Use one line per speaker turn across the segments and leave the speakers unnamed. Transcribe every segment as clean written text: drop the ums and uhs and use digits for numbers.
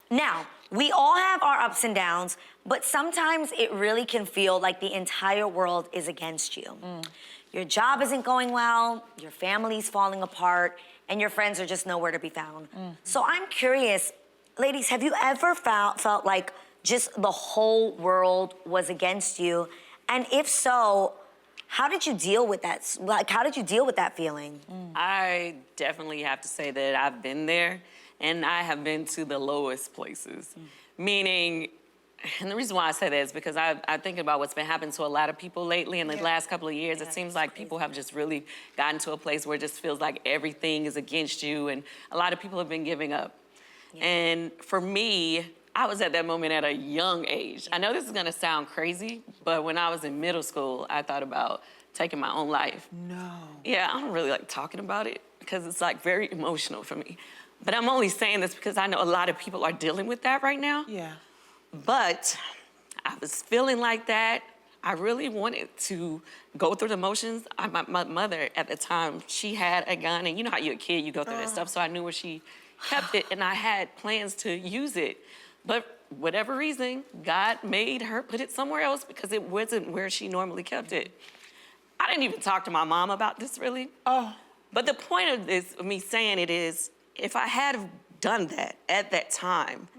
Now, we all have our ups and downs, but sometimes it really can feel like the entire world is against you. Your job isn't going well, your family's falling apart, and your friends are just nowhere to be found. So I'm curious, ladies, have you ever felt like just the whole world was against you? And if so, how did you deal with that? Like, how did you deal with that feeling?
I definitely have to say that I've been there, and I have been to the lowest places. Meaning, and the reason why I say that is because I'm thinking about what's been happening to a lot of people lately in the last couple of years. It seems like people have just really gotten to a place where it just feels like everything is against you, and a lot of people have been giving up. And for me, I was at that moment at a young age. I know this is gonna sound crazy, but when I was in middle school, I thought about taking my own life.
No.
Yeah, I don't really like talking about it because it's like very emotional for me. But I'm only saying this because I know a lot of people are dealing with that right now.
Yeah.
But I was feeling like that. I really wanted to go through the motions. My mother at the time, she had a gun, and you know how you're a kid, you go through that stuff, so I knew where she kept it, and I had plans to use it. But whatever reason, God made her put it somewhere else because it wasn't where she normally kept it. I didn't even talk to my mom about this, really. But the point of this, of me saying it is, if I had done that at that time,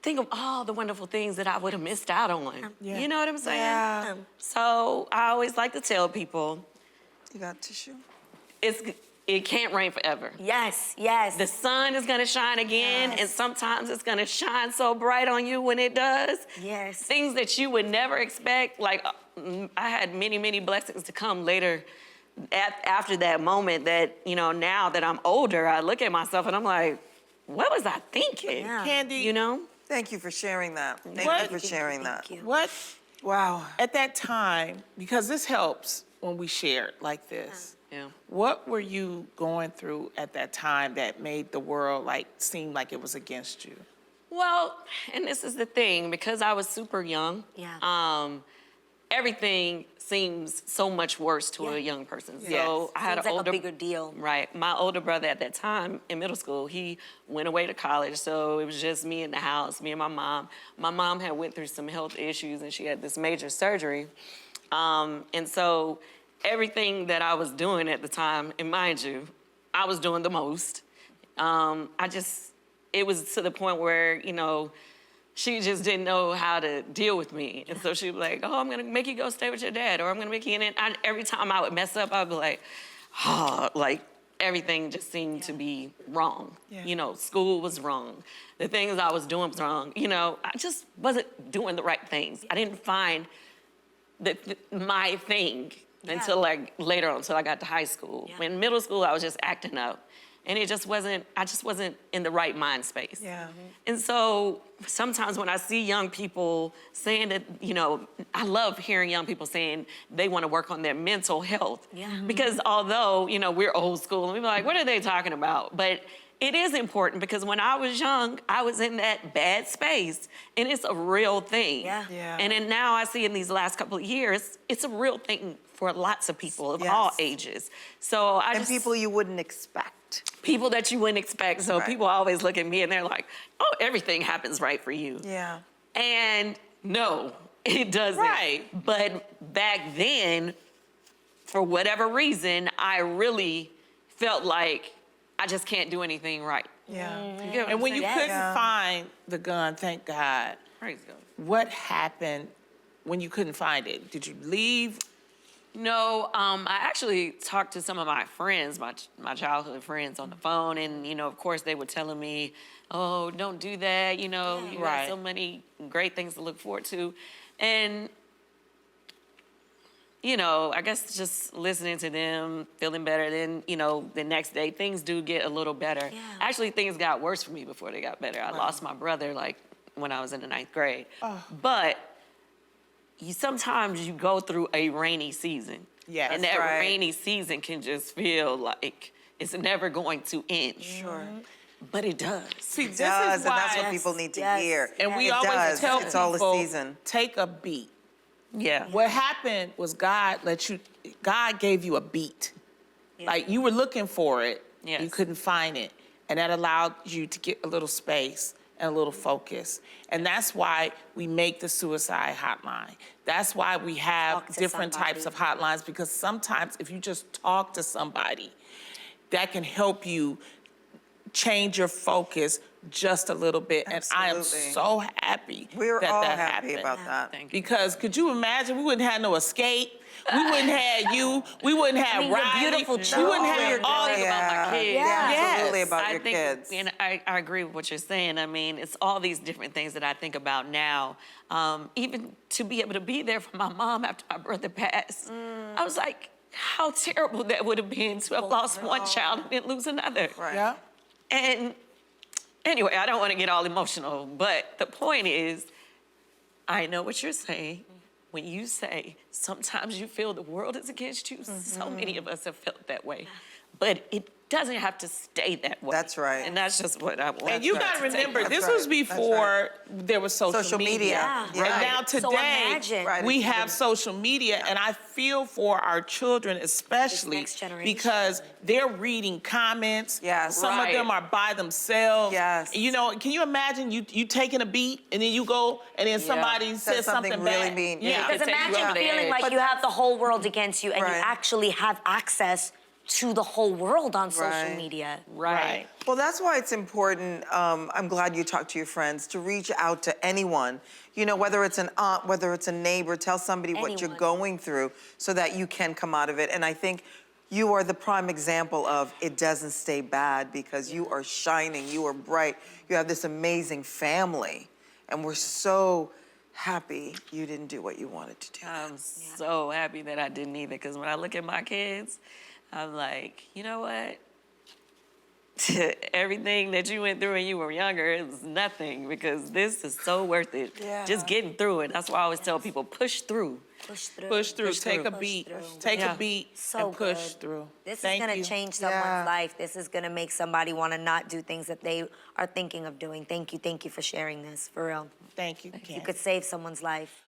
think of all the wonderful things that I would have missed out on. You know what I'm saying?
Yeah.
So I always like to tell people,
You got tissue?
it can't rain forever.
Yes, yes.
The sun is gonna shine again, and sometimes it's gonna shine so bright on you when it does.
Yes.
Things that you would never expect. Like, I had many, many blessings to come later after that moment that, you know, now that I'm older, I look at myself and I'm like, what was I thinking?
Yeah.
Kandi,
You know?
Thank you for sharing that. Thank
What?
you for sharing that.
Thank you.
what,
Wow.
at that time, because this helps when we share it like this,
Yeah.
what were you going through at that time that made the world like seem like it was against you?
Well, and this is the thing, because I was super young, everything seems so much worse to a young person. So I had
Seems
an
like
older,
a bigger deal.
Right. My older brother at that time in middle school, he went away to college, so it was just me in the house, me and my mom. My mom had went through some health issues, and she had this major surgery. And so everything that I was doing at the time, and mind you, I was doing the most. It was to the point where, you know, she just didn't know how to deal with me. And so she'd be like, oh, I'm gonna make you go stay with your dad, or I'm gonna make you in it. Every time I would mess up, I'd be like, oh, like everything just seemed to be wrong. You know, school was wrong. The things I was doing was wrong. You know, I just wasn't doing the right things. I didn't find my thing until like later on, until I got to high school. In middle school, I was just acting up. And I just wasn't in the right mind space.
Yeah.
And so sometimes when I see young people saying that, you know, I love hearing young people saying they want to work on their mental health. Because although, you know, we're old school and we're like, what are they talking about? But it is important because when I was young, I was in that bad space, and it's a real thing. And then now I see in these last couple of years, it's a real thing for lots of people of all ages. So
And people you wouldn't expect.
People that you wouldn't expect. So people always look at me and they're like, oh, everything happens right for you.
Yeah.
And no, it doesn't.
Right.
But back then, for whatever reason, I really felt like I just can't do anything right.
Yeah.
You get what
And
I'm
when you
saying?
couldn't find the gun, thank God,
Praise God.
what happened when you couldn't find it? Did you leave?
No, I actually talked to some of my friends, my childhood friends on the phone, and, you know, of course they were telling me, oh, don't do that, you know, you got so many great things to look forward to. And, you know, I guess just listening to them, feeling better, then, you know, the next day, things do get a little better. Actually, things got worse for me before they got better. I lost my brother, like, when I was in the 9th grade. But sometimes you go through a rainy season. And that rainy season can just feel like it's never going to end. But it does.
See, this
Does,
is why,
and that's what people need to hear.
and we
It
always
does.
tell
It's
people,
all a season.
take a beat.
Yeah.
What happened was God gave you a beat. Like you were looking for it, you couldn't find it. And that allowed you to get a little space and a little focus. And that's why we make the suicide hotline. That's why we have
Talk to
different
somebody.
types of hotlines, because sometimes if you just talk to somebody, that can help you change your focus just a little bit. And I am
Absolutely.
so happy
We're
that
all
that
happy
happened.
about that.
Thank you.
Because could you imagine, we wouldn't have no escape. We wouldn't have you. We wouldn't have
mean, your
Riley.
beautiful
We
children.
wouldn't have
You're
all
great
the
about my
Yeah.
kids.
Yeah.
Absolutely
Yes.
about
I
your
think,
kids.
and I agree with what you're saying. I mean, it's all these different things that I think about now. Even to be able to be there for my mom after my brother passed, I was like, how terrible that would have been to have lost one child and then lose another.
Right.
Yeah.
And anyway, I don't want to get all emotional, but the point is, I know what you're saying. When you say sometimes you feel the world is against you, so many of us have felt that way. But it doesn't have to stay that way.
That's right.
And that's just what I want.
And you
to
got to
take
remember,
away.
this
That's
was
right. That's
before there was social media.
Yeah.
And
Right.
now
So
today,
imagine.
Right.
we have social media, and I feel for our children especially
next generation.
because they're reading comments.
Yes.
Some
Right.
of them are by themselves.
Yes.
You know, can you imagine you taking a beat and then you go and then somebody says something
really
bad?
mean.
Yeah.
It
Because
takes you
imagine
over the
feeling
edge.
like you have the whole world against you and you
Right.
actually have access to the whole world on social
Right.
media.
Right.
Well, that's why it's important. I'm glad you talked to your friends to reach out to anyone. You know, whether it's an aunt, whether it's a neighbor, tell somebody what you're
Anyone.
going through so that you can come out of it. And I think you are the prime example of it doesn't stay bad because you are shining, you are bright, you have this amazing family. And we're so happy you didn't do what you wanted to do.
I'm so happy that I didn't either, because when I look at my kids, I'm like, you know what? Everything that you went through when you were younger is nothing, because this is so worth it.
Yeah.
Just getting through it. That's why I always tell people, push through.
Push through.
Push through,
Push
take
through.
a beat,
Push through.
take
Yeah.
a beat
So
and push
good.
through.
This
Thank
is gonna
you.
change someone's
Yeah.
life. This is gonna make somebody wanna not do things that they are thinking of doing. Thank you for sharing this, for real.
Thank you,
You
Ken.
could save someone's life.